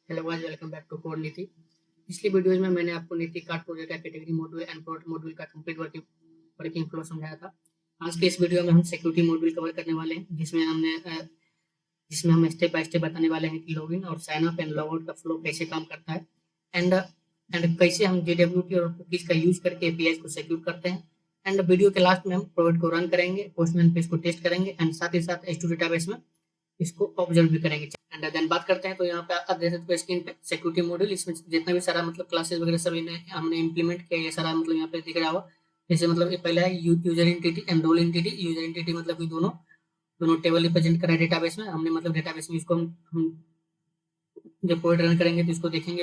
Hello guys, welcome back to code Niti. पिछली videos में मैंने आपको नीति कार्ड प्रोजेक्ट का category module and product module का कंप्लीट वर्किंग फ्लो समझाया था। आज के इस वीडियो में हम सिक्योरिटी मॉड्यूल कवर करने वाले हैं, जिसमें हम स्टेप बाय स्टेप बताने वाले हैं कि लॉगिन और sign up and log out का फ्लो कैसे काम करता है एंड कैसे हम JWT और कुकीज का यूज करके एपीआई को सिक्योर करते हैं। एंड वीडियो के लास्ट में हम प्रोजेक्ट को रन करेंगे, पोस्टमैन पे इसको टेस्ट करेंगे एंड साथ ही साथ H2 डेटाबेस में इसको ऑब्जर्व भी करेंगे। एंड देन बात करते हैं तो यहाँ पे आप देख सकते हो स्क्रीन पे सिक्योरिटी मॉड्यूल। इसमें जितना भी सारा मतलब क्लासेस वगैरह सब हमने इंप्लीमेंट किया, ये सारा मतलब यहाँ पे दिख रहा होगा। जैसे मतलब ये पहला है user entity and role entity. User entity मतलब कि दोनों दोनों टेबल रिप्रेजेंट कर रहा है डेटाबेस में। हमने मतलब डेटाबेस में इसको हम जब कोड रन करेंगे तो इसको देखेंगे।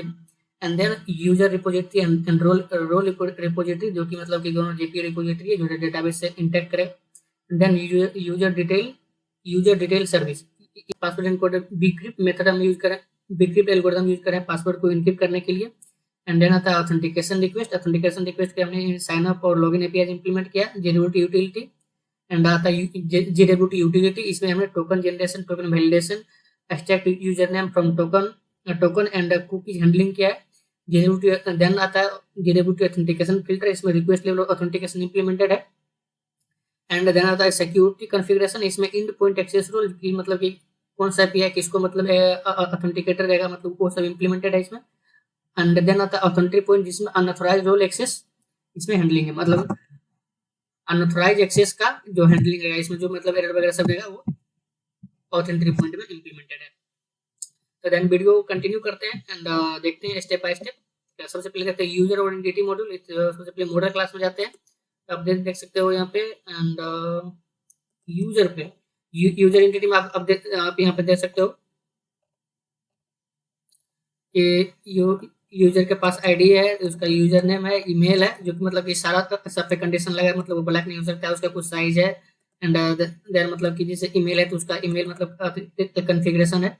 And then user repository and role repository, जो कि मतलब कि दोनों जेपी रिपोजिटरी है जो डेटाबेस से इंटरेक्ट करे। Then user detail service, password encoder bcrypt method हम यूज करें, बीक्रिप्ट एल्गोरिथम यूज करें पासवर्ड को इनक्रिप्ट करने के लिए। एंड देन आता है ऑथेंटिकेशन रिक्वेस्ट। ऑथेंटिकेशन रिक्वेस्ट के हमने साइन अप और लॉगिन एपीआई इंप्लीमेंट किया। JWT यूटिलिटी एंड आता है JWT यूटिलिटी। इसमें हमने token generation, token validation, extract user name from token and cookies handling किया है। JWT देन आता है JWT ऑथेंटिकेशन फिल्टर। इसमें रिक्वेस्ट लेवल ऑथेंटिकेशन इंप्लीमेंटेड है। एंड देन आता है सिक्योरिटी कॉन्फ़िगरेशन। इसमें एंड पॉइंट एक्सेस रूल की मतलब कि कौन सा एपीआई किसको मतलब ऑथेंटिकेटर रहेगा, मतलब वो सब इंप्लीमेंटेड है इसमें। एंड देन आता है ऑथेंटिक पॉइंट, जिसमें अनऑथराइज्ड रोल एक्सेस इसमें हैंडलिंग है, मतलब अनऑथराइज्ड एक्सेस का जो हैंडलिंग रहेगा इसमें, जो मतलब एरर वगैरह सब रहेगा वो ऑथेंटिक पॉइंट में इंप्लीमेंटेड है। तो देन वीडियो कंटिन्यू करते हैं एंड देखते हैं स्टेप बाय स्टेप। सबसे पहले देखते हैं यूजर और एंटिटी मॉड्यूल। सबसे पहले मॉडल क्लास में जाते हैं। आप देख सकते हो यहाँ पे एंड यूजर पे यूजर एंटिटी में आप यहाँ पे देख सकते हो कि यूजर के पास आईडी है, उसका यूजर नेम है, ईमेल है, जो कि मतलब कि सारा सब पे कंडीशन लगा है, मतलब वो ब्लैक नहीं हो सकता है, उसका कुछ साइज है। एंड देन मतलब कि जैसे ईमेल है तो उसका ईमेल मतलब कॉन्फ़िगरेशन है।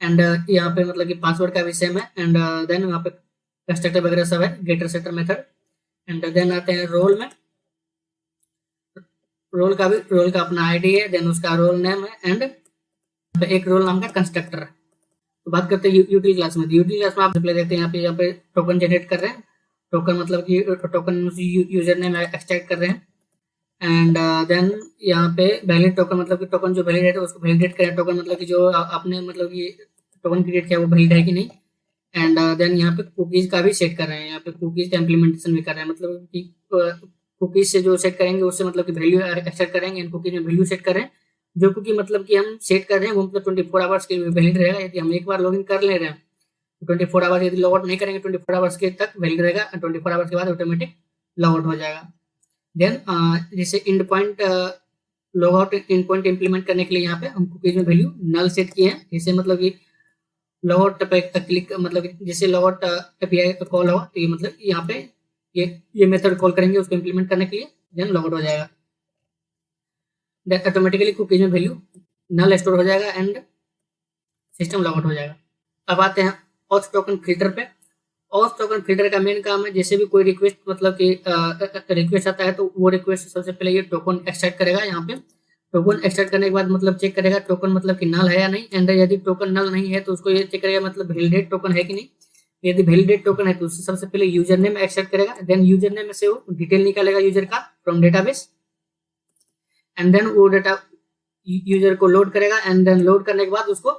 एंड यहाँ पे मतलब कि पासवर्ड का भी सेम है। एंड देन यहाँ पे कंस्ट्रक्टर वगैरह सब है, getter setter method. And then आते हैं रोल में। रोल का अपना आईडी है, देन उसका रोल नेम है एंड एक रोल नाम का कंस्ट्रक्टर है। तो बात करते हैं यूटिल क्लास में। यूटिल क्लास में आप पहले देखते हैं यहाँ पे टोकन जनरेट कर रहे हैं। टोकन मतलब कि टोकन यूजर नेम एक्सट्रैक्ट कर रहे हैं। एंड देन यहाँ पे वैलिड टोकन, मतलब कि टोकन जो वैलिड है उसको वैलिडेट करें। टोकन मतलब कि जो आपने मतलब कि टोकन क्रिएट किया वो वैलिड है कि नहीं। एंड देन यहाँ पे कुकीज का भी सेट कर रहे हैं, यहाँ पे कुकीज का इम्प्लीमेंटेशन भी कर रहे हैं, मतलब कि कुकीज से जो सेट करेंगे उससे मतलब कि वैल्यू एक्सट्रैक्ट करेंगे एंड कुकीज में वैल्यू सेट कर रहे हैं। जो कुकी मतलब कि हम सेट कर रहे हैं वो मतलब 24 आवर्स के लिए वैलिड रहेगा। यदि हम एक बार लॉगिन कर ले रहे हैं तो 24 आवर्स, यदि लॉग आउट नहीं करेंगे 24 आवर्स के तक वैलिड रहेगा। 24 आवर्स के बाद ऑटोमेटिक लॉग आउट हो जाएगा। देन जैसे end point log out end point implement करने के लिए यहाँ पे हम कुकीज में वैल्यू नल सेट किए हैं। जैसे मतलब कि लॉग आउट पे क्लिक, मतलब जैसे लॉग आउट एपीआई कॉल होगा तो ये मतलब यहाँ पे ये मेथड कॉल करेंगे उसको इंप्लीमेंट करने के लिए, देन लॉग आउट हो जाएगा। देन ऑटोमेटिकली कुकीज में वैल्यू नल स्टोर हो जाएगा एंड सिस्टम लॉग आउट हो जाएगा। अब आते हैं ऑथ टोकन फिल्टर पे। ऑथ टोकन फिल्टर का मेन काम है, जैसे भी कोई रिक्वेस्ट मतलब कि रिक्वेस्ट आता है तो वो रिक्वेस्ट सबसे पहले ये टोकन एक्सट्रैक्ट करेगा। यहाँ पे टोकन एक्सट्रैक्ट करने के बाद मतलब चेक करेगा टोकन मतलब कि नल है या नहीं। एंड यदि टोकन नल नहीं है तो उसको ये चेक करेगा मतलब वैलिडेट टोकन है कि नहीं। यदि वैलिडेट टोकन है तो उससे सबसे पहले यूजर नेम एक्सट्रैक्ट करेगा। देन यूजर नेम में से वो डिटेल निकालेगा यूजर का फ्रॉम डेटाबेस। एंड देन वो डेटा यूजर को लोड करेगा। एंड देन लोड करने के बाद उसको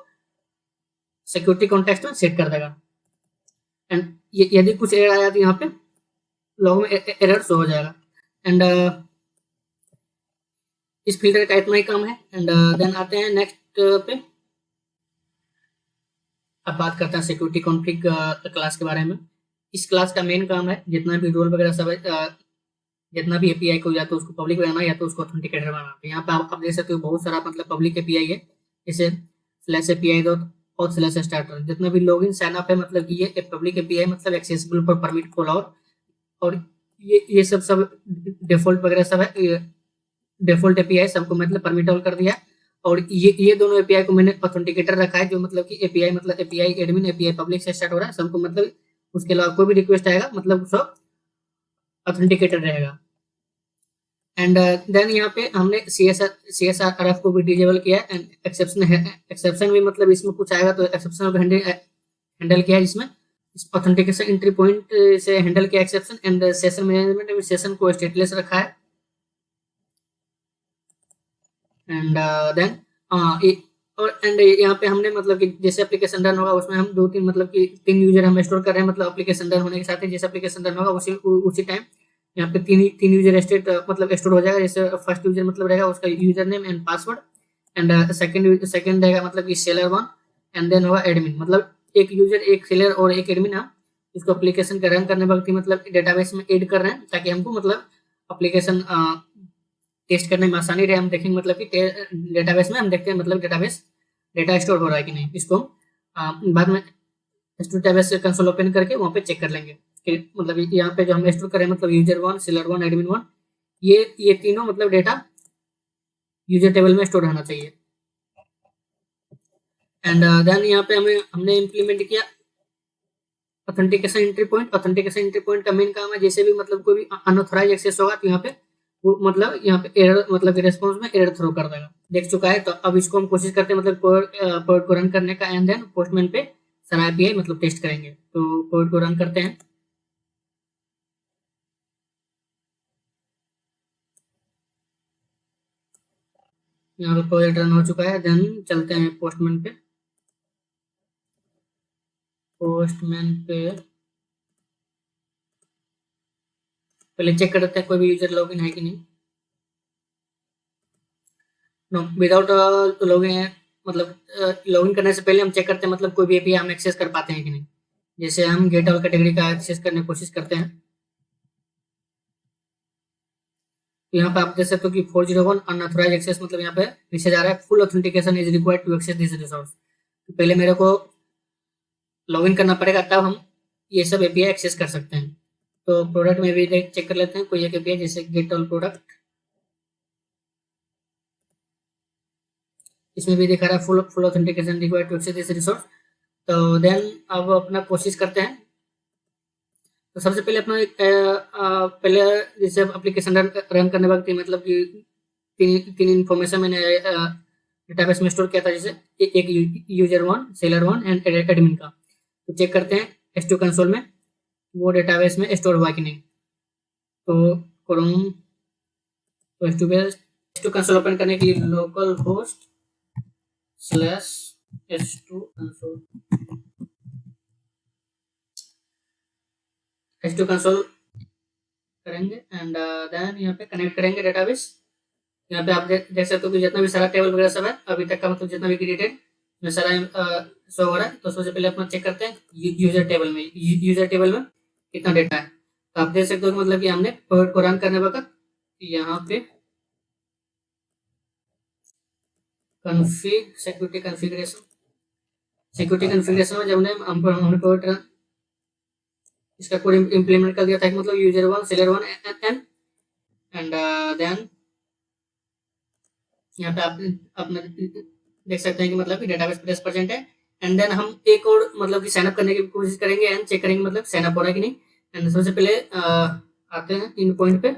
सिक्योरिटी कॉन्टेक्स्ट में सेट कर देगा। एंड यदि कुछ एरर आया तो यहाँ पे लॉग में एरर शो हो जाएगा। एंड इस फिल्टर का इतना ही काम है। एंड देन आते हैं नेक्स्ट पे। अब बात करते हैं सिक्योरिटी कॉन्फिग क्लास के बारे में। इस क्लास का मेन काम है जितना भी रोल वगैरह सब है, जितना भी एपीआई को या तो उसको पब्लिक बनाना या तो उसको ऑथेंटिकेटर बनाना। तो यहाँ पे आप देख सकते हो बहुत सारा मतलब पब्लिक एपीआई है, जैसे स्लैश एपीआई और स्लैश स्टार्टर। जितना भी लॉगिन साइन अप है मतलब कि ये पब्लिक एपीआई मतलब एक्सेसिबल फॉर परमिट कॉल और ये सब डिफॉल्ट वगैरह सब है। डिफॉल्ट एपीआई सबको मतलब परमिट ऑल कर दिया। और ये दोनों एपीआई को मैंने ऑथेंटिकेटर रखा है, जो मतलब कि एपीआई मतलब एपीआई एडमिन, एपीआई पब्लिक से स्टार्ट हो रहा है सबको, मतलब उसके अलावा कोई भी रिक्वेस्ट आएगा मतलब सब ऑथेंटिकेटेड रहेगा। एंड देन यहाँ पे हमने CSRF को भी डिजेबल किया। एंड एक्सेप्शन भी मतलब इसमें कुछ आएगा तो एक्सेप्शन हैंडल किया है, जिसमें इस ऑथेंटिकेशन एंट्री पॉइंट से हैंडल किया एक्सेप्शन एंड सेशन मैनेजमेंट में सेशन को स्टेटलेस रखा है। एंड देन और एंड यहाँ पे हमने मतलब कि जैसे एप्लीकेशन रन होगा उसमें हम 2-3 मतलब कि 3 यूजर हम स्टोर कर रहे हैं, मतलब एप्लीकेशन रन होने के साथ ही जैसे एप्लीकेशन रन होगा उसी टाइम यहाँ पे तीन यूजर स्टेट मतलब स्टोर हो जाएगा। जैसे फर्स्ट यूजर मतलब रहेगा उसका user name and password, and second रहेगा मतलब कि सेलर 1, एंड देन होगा एडमिन, मतलब एक यूजर एक सेलर और एक एडमिन हम इसको एप्लीकेशन का रन करने वक्त ही मतलब डेटाबेस में ऐड कर रहे हैं, ताकि हमको मतलब एप्लीकेशन टेस्ट करने में आसानी रहे। हम देखेंगे मतलब कि डेटाबेस में हम देखते हैं मतलब डेटाबेस डेटा स्टोर हो रहा है कि नहीं, इसको बाद में डेटाबेस कंसोल ओपन करके वहाँ पे चेक कर लेंगे कि मतलब यहाँ पे जो हम स्टोर करें मतलब यूजर 1, सेलर 1, एडमिन 1, ये तीनों मतलब डेटा यूजर टेबल में स्टोर होना चाहिए। एंड देन यहाँ पे हमने इम्प्लीमेंट किया authentication entry point. Authentication entry point का मेन काम है जैसे भी मतलब कोई भी अनऑथराइज एक्सेस होगा तो यहाँ पे वो मतलब यहाँ पे एरर मतलब रेस्पॉन्स में एरर थ्रो कर देगा। देख चुका है, तो अब इसको हम कोशिश करते हैं मतलब कोड को रन करने का, एंड देन पोस्टमैन पे सारा एपीआई मतलब टेस्ट करेंगे। तो कोड को रन करते हैं। यहाँ पे कोड रन हो चुका है। देन चलते हैं पोस्टमैन पे। पोस्टमैन पे पहले चेक करते हैं कोई भी यूजर लॉगिन है कि नहीं। नो, विदाउट लॉगिन मतलब लॉगिन करने से पहले हम चेक करते हैं मतलब कोई भी एपीआई हम एक्सेस कर पाते हैं कि नहीं। जैसे हम गेट ऑल कैटेगरी का एक्सेस करने की कोशिश करते हैं, तो यहाँ पे आप देख सकते हो कि 401 अनऑथराइज एक्सेस मतलब यहाँ पे मैसेज आ रहा है, full authentication is required to access this resource. तो पहले मेरे को लॉगिन करना पड़ेगा, तब हम ये सब एपीआई एक्सेस कर सकते हैं। तो प्रोडक्ट में भी चेक कर लेते हैं कोई एक एपीआई, जैसे गेट ऑल प्रोडक्ट, इसमें भी दिखा रहा है full authentication required to access this resource. तो देन अब अपना कोशिश करते हैं। तो सबसे पहले अपना पहले जैसे एप्लीकेशन रन करने वक्त मतलब कि तीन इन्फॉर्मेशन मैंने डेटाबेस में स्टोर किया था, जैसे एक यूजर 1, सेलर 1 एंड एडमिन का। तो चेक करते हैं S2 कंसोल में वो डेटाबेस में स्टोर हुआ कि नहीं। तो क्रोम तो S2 कंसोल ओपन करने के लिए local host /S2 console S2 console करेंगे, एंड देन यहाँ पे कनेक्ट करेंगे डेटाबेस। यहाँ पे आप देख सकते हो कि जितना भी सारा टेबल वगैरह सब है अभी तक का मतलब जितना भी क्रिएटेड में सारा शो हो रहा है। तो सबसे पहले अपना चेक करते हैं यूजर टेबल में कितना डेटा है। तो आप देख सकते हो कि मतलब कि हमने कोड को रन करने वक्त यहाँ पे सिक्योरिटी कन्फिग्रेशन में जब हमने कोड इसका कोड इम्प्लीमेंट कर दिया था, मतलब यूजर 1, सेलर 1 एंड देन यहाँ पे आप अपना देख सकते हैं कि मतलब कि डेटाबेस प्रेजेंट है। एंड देन हम एक और मतलब कि साइनअप करने की कोशिश करेंगे एंड चेक करेंगे मतलब साइनअप हो रहा है कि नहीं। एंड सबसे पहले आते हैं इन पॉइंट पे।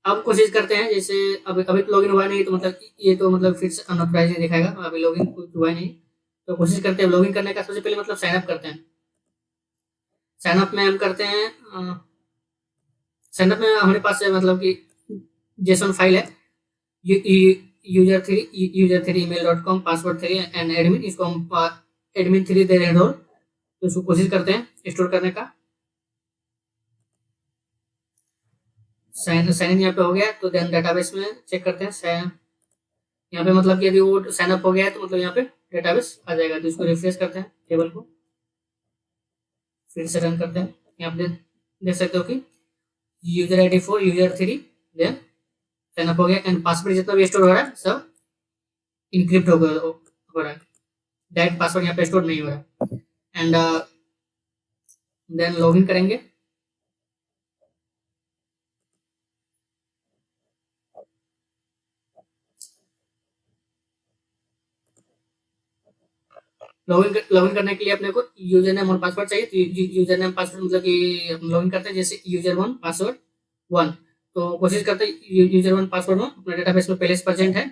अब कोशिश करते हैं, जैसे अभी तो लॉगिन हुआ नहीं, तो मतलब ये तो मतलब फिर से अनऑथराइज नहीं दिखाएगा, अभी लॉगिन हुआ नहीं। तो कोशिश करते हैं लॉगिन करने का। सबसे पहले मतलब साइनअप करते हैं। साइनअप में हम करते हैं साइनअप में हमारे पास मतलब कि जेसन फाइल है, user3 email.com, password 3 and admin, इसको हम एडमिन 3 दे रहे हैं रोल। तो इसको कोशिश करते हैं स्टोर करने का। साइन इन यहाँ पे हो गया, तो देन डेटाबेस में चेक करते हैं यहाँ पे मतलब कि यदि वो साइन अप हो गया है तो मतलब यहाँ पे डेटाबेस आ जाएगा। तो इसको रिफ्रेश करते हैं टेबल को, फिर से रन करते हैं। यहाँ पे देख सकते हो कि user ID 4, user 3, then sign up हो गया एंड पासवर्ड जितना भी स्टोर हो रहा है सब इनक्रिप्ट हो रहा है, डायरेक्ट पासवर्ड यहाँ पे स्टोर नहीं हो रहा है। एंड देन लॉगिन करेंगे। लॉगिन करने के लिए अपने को यूजर नेम और पासवर्ड चाहिए। तो यूजर नेम पासवर्ड मतलब कि हम लॉगिन करते हैं, जैसे यूजर 1 पासवर्ड 1। तो कोशिश करते हैं यूजर 1 पासवर्ड 1 अपने डेटाबेस में पहले से प्रेजेंट है।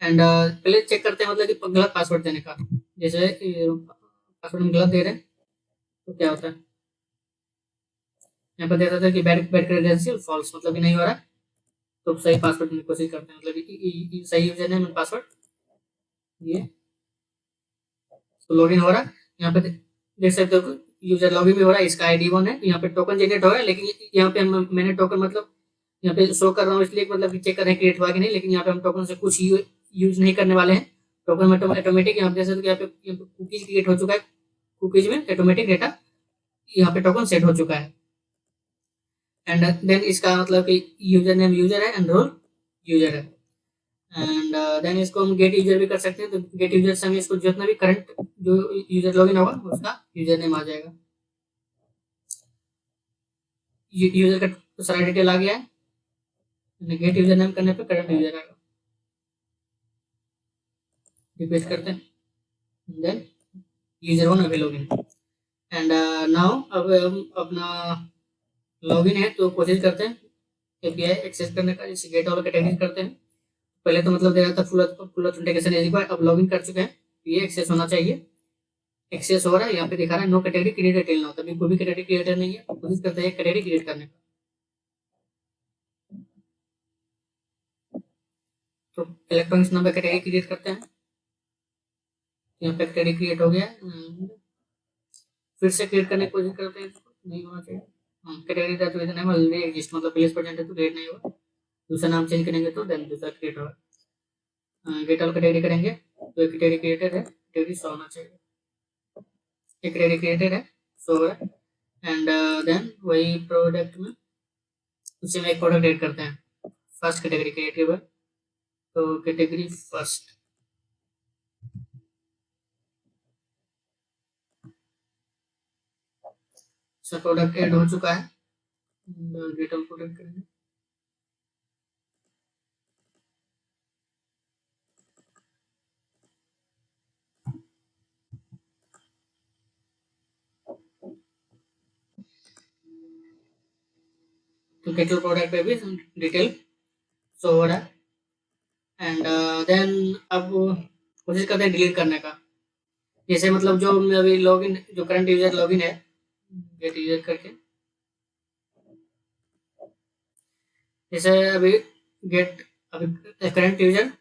एंड पहले चेक करते हैं मतलब कि गलत पासवर्ड देने का। जैसे पासवर्ड हम गलत दे रहे हैं तो क्या होता है, यहाँ पर देता था कि बैड बैड क्रेडेंशियल फॉल्स, मतलब कि नहीं हो रहा है। तो सही पासवर्ड की कोशिश करते हैं, मतलब कि सही यूजर नेम एंड पासवर्ड ये तो लॉगिन हो रहा है। यहाँ पे देख सकते हो यूजर लॉगिन भी हो रहा है, इसका आईडी 1 है। यहाँ पे टोकन जनरेट हो रहा है, लेकिन यहाँ पे मैंने टोकन मतलब यहाँ पे शो कर रहा हूँ इसलिए मतलब चेक कर रहे हैं क्रिएट हुआ कि नहीं, लेकिन यहाँ पे हम टोकन से कुछ यूज नहीं करने वाले हैं। टोकन में ऑटोमेटिक यहाँ पे देख सकते हो यहाँ पे कुकीज क्रिएट हो चुका है, कुकीज में ऑटोमेटिक डेटा यहाँ पे टोकन सेट हो चुका है। एंड देन इसका मतलब कि यूजर नेम यूजर है एंड रोल यूजर है। एंड देन इसको हम गेट यूजर भी कर सकते हैं, तो गेट यूजर से हम इसको जितना भी करंट जो यूजर लॉगिन होगा उसका यूजर नेम आ जाएगा। यूजर का सारा डिटेल आ गया है, गेट यूजर नेम करने पे करंट यूजर आएगा। रिपीट करते हैं, देन यूजर 1 अभी लॉगिन। एंड नाउ अब हम अपना लॉगिन है तो कोशिश करते हैं एपीआई एक्सेस करने का, जैसे गेट वाला कैटेगरी करते हैं। पहले तो मतलब दे रहा था फुल ऑथेंटिकेशन इज रिक्वायर्ड, अब लॉगिन कर चुके हैं, ये एक्सेस होना चाहिए। एक्सेस हो रहा है, यहाँ पे दिखा रहा है नो कैटेगरी क्रिएट डिटेल ना, तभी कोई भी कैटेगरी क्रिएटर नहीं है। कोशिश करते हैं कैटेगरी क्रिएट करने का, तो इलेक्ट्रॉनिक्स नंबर कैटेगरी क्रिएट करते हैं। यहाँ पे कैटेगरी क्रिएट हो गया, फिर से क्रिएट करने की कोशिश करते हैं, नहीं होना चाहिए। Category that with name already exist, मतलब प्लेस प्रेजेंट है तो क्रिएट नहीं होगा। दूसरा नाम चेंज करेंगे तो देन दूसरा क्रिएट होगा। गेट ऑल कैटेगरी करेंगे तो एक कैटेगरी क्रिएटेड है, कैटेगरी शो होना चाहिए। एक कैटेगरी क्रिएटेड है, शो हो रहा है। एंड देन वही प्रोडक्ट में उसी में एक प्रोडक्ट ऐड करते हैं। फर्स्ट कैटेगरी क्रिएटिव है तो कैटेगरी फर्स्ट, सब प्रोडक्ट ऐड हो चुका है। गेट ऑल प्रोडक्ट करेंगे, तो गेट ऑल प्रोडक्ट पे भी डिटेल शो हो रहा है। एंड देन अब कोशिश करते हैं डिलीट करने का। जैसे मतलब जो अभी लॉगिन जो करंट यूजर लॉगिन है, गेट यूजर करके, जैसे अभी गेट अभी करंट यूजर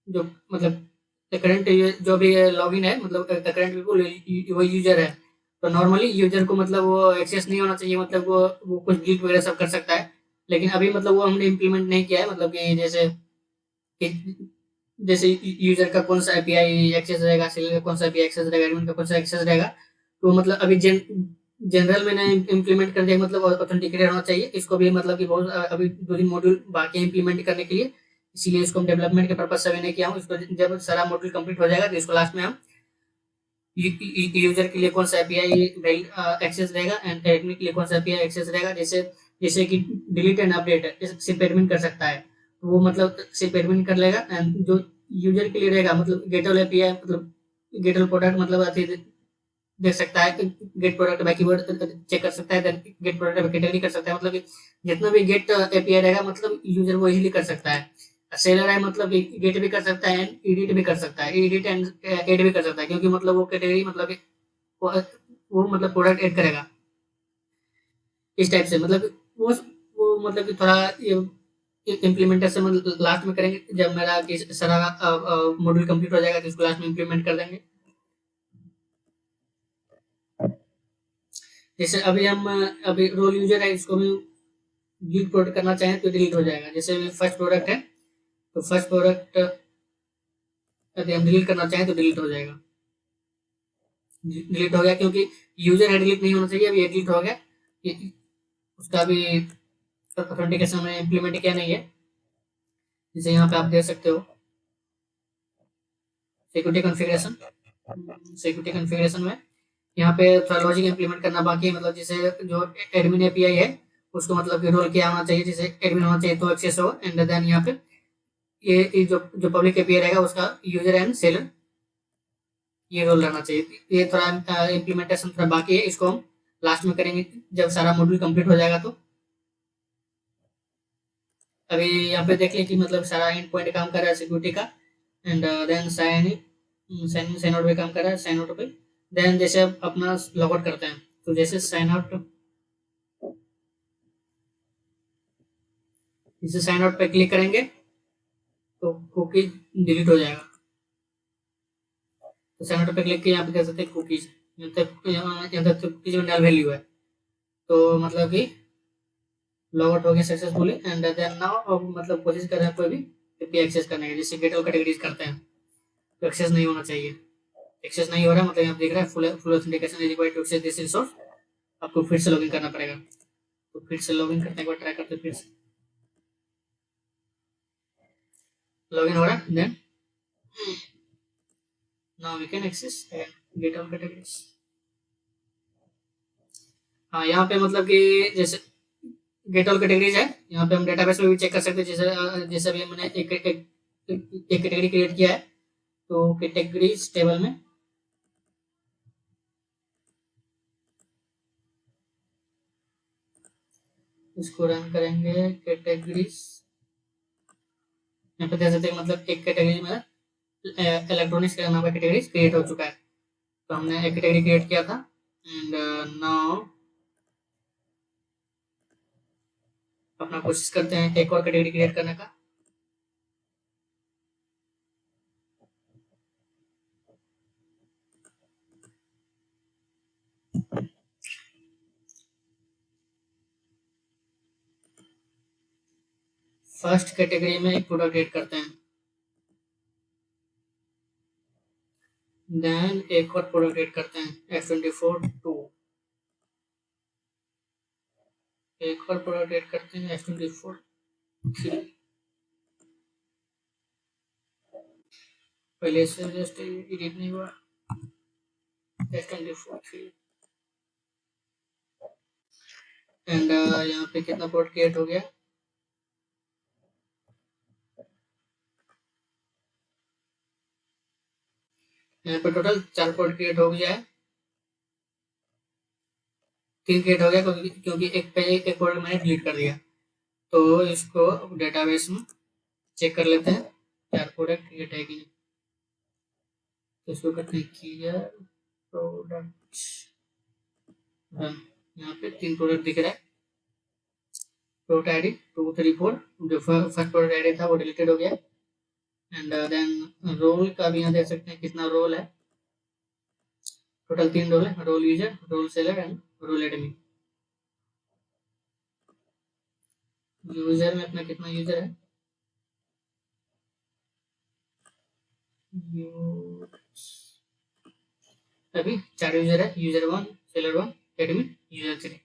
जो मतलब करंट जो भी लॉगिन है, मतलब करंट पीपल वो यूजर है, तो नॉर्मली यूजर को मतलब वो एक्सेस नहीं होना चाहिए, मतलब वो कुछ डिलीट वगैरह सब कर सकता है। लेकिन अभी मतलब वो हमने इम्प्लीमेंट नहीं किया है, मतलब कि जैसे यूजर का कौन सा एपीआई एक्सेस रहेगा, सेलर का कौन सा एपीआई एक्सेस रहेगा, एडमिन का कौन सा एक्सेस रहेगा, तो मतलब अभी जनरल मैंने इम्प्लीमेंट कर दिया, मतलब ऑथेंटिकेटेड होना चाहिए। इसको भी मतलब कि बहुत अभी 2-3 मॉड्यूल बाकी इम्प्लीमेंट करने के लिए, इसीलिए इसको हम डेवलपमेंट के पर्पज से अभी नहीं किया हूँ। इसको जब सारा मॉड्यूल कंप्लीट हो जाएगा तो इसको लास्ट में हम यूजर के लिए कौन सा एपीआई एक्सेस रहेगा एंड एडमिन के लिए कौन सा एपीआई एक्सेस रहेगा, जैसे जैसे कि डिलीट एंड अपडेट है सिर्फ एडमिन कर सकता है, तो वो मतलब सिर्फ एडमिन कर लेगा। एंड जो यूजर के लिए रहेगा मतलब गेटल एपीआई मतलब गेटल प्रोडक्ट मतलब देख सकता है, get product by keyword check कर सकता है, then get product by category कर सकता है, मतलब कि जितना भी गेट एपीआई रहेगा मतलब यूजर वो इजीली कर सकता है। सेलर है मतलब गेट भी कर सकता है एंड एडिट भी कर सकता है, एडिट एंड एड भी कर सकता है, क्योंकि मतलब वो कैटेगरी मतलब वो, वो मतलब प्रोडक्ट ऐड करेगा इस टाइप से। मतलब वो मतलब कि थोड़ा इम्प्लीमेंटेशन मतलब लास्ट में करेंगे, जब मेरा सारा मॉड्यूल कंप्लीट हो जाएगा तो इसको लास्ट में इम्प्लीमेंट कर देंगे। जैसे अभी हम अभी रोल यूजर है, इसको भी डिलीट प्रोडक्ट करना चाहें तो डिलीट हो जाएगा। जैसे फर्स्ट प्रोडक्ट है तो फर्स्ट प्रोडक्ट यदि हम डिलीट करना चाहें तो डिलीट हो जाएगा। डिलीट हो गया क्योंकि यूजर है, डिलीट नहीं होना चाहिए, अभी डिलीट हो गया। उसका भी ऑथेंटिकेशन में इम्प्लीमेंट किया नहीं है, जैसे यहाँ पे आप देख सकते हो सिक्योरिटी कॉन्फ़िगरेशन। सिक्योरिटी कॉन्फ़िगरेशन में यहाँ पे थोड़ा लॉजिक इम्प्लीमेंट करना बाकी है, मतलब जैसे जो एडमिन एपीआई है उसको मतलब कि रोल क्या होना चाहिए, जैसे एडमिन होना चाहिए तो एक्सेस हो, एंड देन यहाँ पे ये जो पब्लिक एपीआई रहेगा उसका यूजर एंड सेलर ये रोल रहना चाहिए। ये थोड़ा इम्प्लीमेंटेशन थोड़ा बाकी है, इसको हम लास्ट में करेंगे जब सारा मॉड्यूल कंप्लीट हो जाएगा। तो अभी यहाँ पे देख लें कि मतलब सारा एंड पॉइंट काम कर रहा है सिक्योरिटी का। एंड देन साइन आउट पे काम कर रहा है, साइन आउट पे। देन जैसे अब अपना लॉग आउट करते हैं, तो जैसे साइन आउट, जैसे साइन आउट पे क्लिक करेंगे तो कुकीज डिलीट हो जाएगा। तो साइन आउट पे क्लिक किया, यहाँ पे कह सकते हैं कुकीज, यहाँ तक कुकीज में नल वैल्यू है, तो मतलब कि लॉग आउट हो गया सक्सेसफुली। एंड देन नाउ अब मतलब कोशिश कर रहे हैं कोई भी एपीआई एक्सेस करने की, जैसे गेट ऑल कैटेगरीज करते हैं तो एक्सेस नहीं होना चाहिए। एक्सेस नहीं हो रहा है मतलब यहाँ देख रहा है full authentication is required to access this resource. आपको फिर से लॉगिन करना पड़ेगा। तो फिर से लॉगिन करने के बाद ट्राई करते हैं, फिर से लॉगिन हो रहा है। Then now we can access get all categories. हाँ, यहाँ पे मतलब कि जैसे गेट ऑल कैटेगरीज है, यहाँ पे हम डेटाबेस में भी चेक कर सकते हैं। जैसे अभी मैंने एक कैटेगरी क्रिएट किया है, तो कैटेगरीज टेबल में इसको रन करेंगे कैटेगरीज। यहाँ पे देख सकते हैं मतलब एक कैटेगरी में इलेक्ट्रॉनिक्स का नाम का कैटेगरी क्रिएट हो चुका है। तो हमने एक कैटेगरी क्रिएट किया था। एंड नाउ अपना कोशिश करते हैं एक और कैटेगरी क्रिएट करने का। फर्स्ट कैटेगरी में एक प्रोडक्ट क्रिएट करते हैं, देन एक और प्रोडक्ट क्रिएट करते हैं F24 2, एक और प्रोडक्ट क्रिएट करते हैं F24 3। पहले से जस्ट एडिट नहीं हुआ, F24 3। एंड यहाँ पे कितना प्रोडक्ट क्रिएट हो गया, यहाँ पे टोटल 4 प्रोडक्ट क्रिएट हो गया है। 3 क्रिएट हो गया क्योंकि एक प्रोडक्ट मैंने डिलीट कर दिया। तो इसको डेटाबेस में चेक कर लेते हैं 4 प्रोडक्ट क्रिएट है कि नहीं। तो इसको करते हैं क्लियर प्रोडक्ट, यहाँ पे 3 प्रोडक्ट दिख रहा है। प्रोडक्ट आईडी 234, जो फर्स्ट प्रोडक्ट आईडी था वो डिलीटेड हो गया। एंड देन रोल का भी यहाँ देख सकते हैं कितना रोल है। टोटल 3 रोल है, role user, role seller and role admin. User में अपना कितना यूजर है, अभी 4 यूजर है, यूजर 1, सेलर 1, एडमिन, यूजर 3।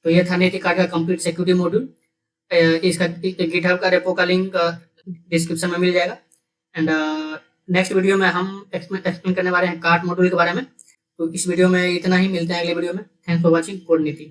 तो ये था नीति कार्ड का कंप्लीट सिक्योरिटी मॉड्यूल। इसका गिटहब का रेपो का लिंक डिस्क्रिप्शन में मिल जाएगा। एंड नेक्स्ट वीडियो में हम एक्सप्लेन करने वाले हैं कार्ड मॉड्यूल के बारे में। तो इस वीडियो में इतना ही, मिलते हैं अगले वीडियो में। थैंक्स फॉर वॉचिंग कोड नीति।